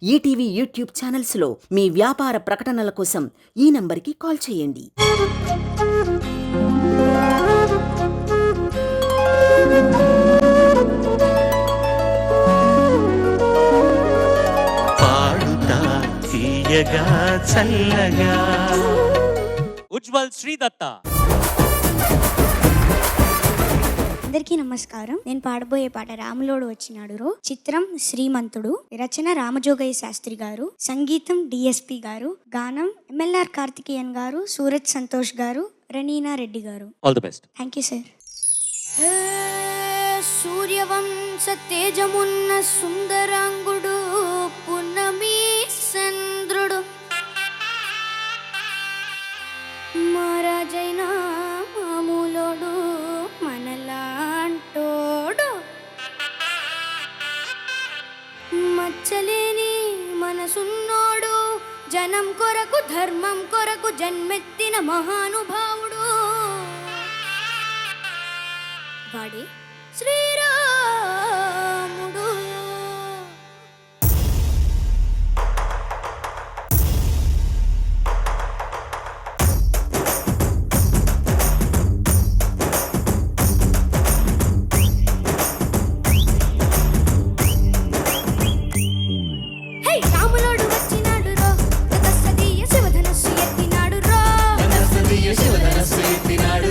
ETV YouTube ఛానల్స్లో మీ వ్యాపార ప్రకటనల కోసం ఈ నంబర్కి కాల్ చేయండి. పాడుతా తీయగా చల్లగా ఉజ్వల్ శ్రీదత్త. అందరికీ నమస్కారం. నేను పాడబోయే పాట రాములోడు వచ్చినాడు రో. చిత్రం శ్రీమంతుడు. రచన రామజోగయ్య శాస్త్రి గారు. సంగీతం డిఎస్పి గారు. గానం ఎంఎల్ఆర్ కార్తికేయన్ గారు, సూరజ్ సంతోష్ గారు, Ranina Reddy garu. All the best. Thank you sir. సూర్యవంశ తేజమున్న సుందరాంగుడు పున్నమి చంద్రుడు మహారాజైన మామూలోడు మనలాంటోడు మచ్చలేని మనసున్నోడు జనం కొరకు ధర్మం కొరకు జన్మెత్తిన మహానుభావుడు వాడే శ్రీరాముడు. రాములోడు వచ్చినాడు రో, తతస్సదీయ శివధనస్సు ఎత్తినాడు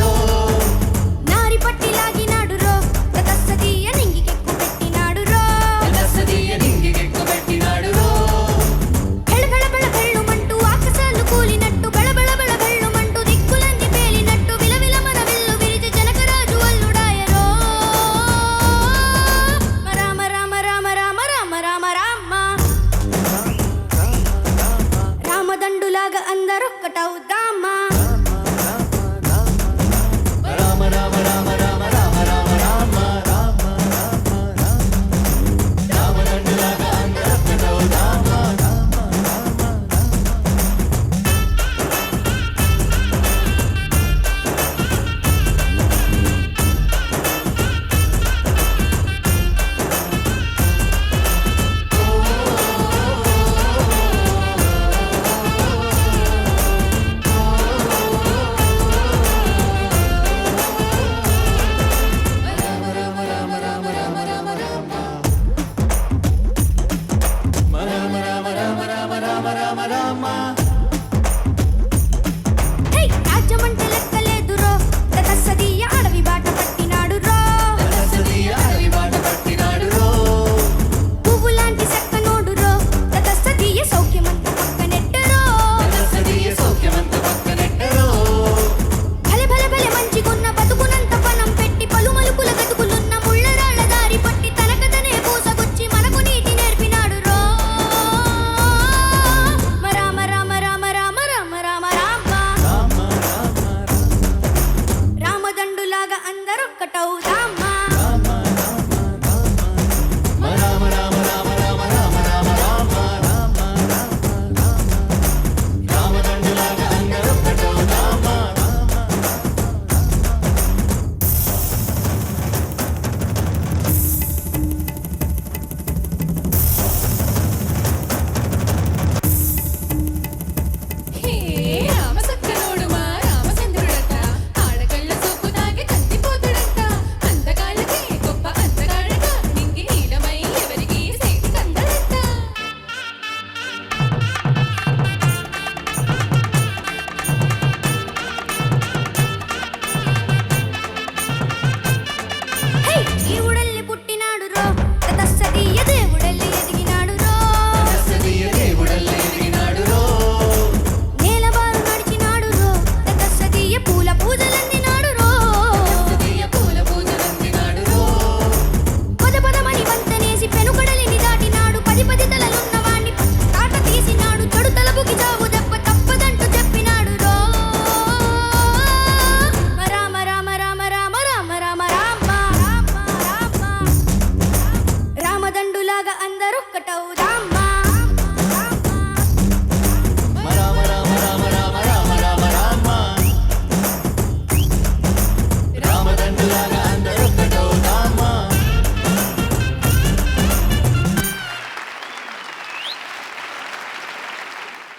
రో, నారి పట్టి లాగినాడు రో, తతస్సదీయ నింగికెక్కు పెట్టినాడు రో, బెళ బెళ బెళ బెళ్ళుమంటూ ఆకాశాలు కూలినట్టు, బెళ బెళ బెళ బెళ్ళుమంటూ దిక్కులన్నీ పేలినట్టు, విలవిల మన విల్లు విరిచి జనకరాజు అల్లుడాయరో. రామ రామ రామ రామ రామ రామ రామ రామదండులాగా అందరొక్కటవుదామా. రాజ్యమంటే లెక్కలేదు రో, తతస్సదీయ అడవి బాట పట్టినాడు రో, పువ్వులాంటి చక్కనోడు రో, తతస్సదీయ సౌఖ్యమంత పక్కనెట్టరో, భలే భలే భలే మంచిగున్న బతుకునంత పనం పెట్టి పలుమలుపుల గతుకులున్న ముళ్ళరాళ్ళ దారి పట్టి తనకదనే పూసగుచ్చి మనకు నీతి నేర్పినాడు రో. రామ రామ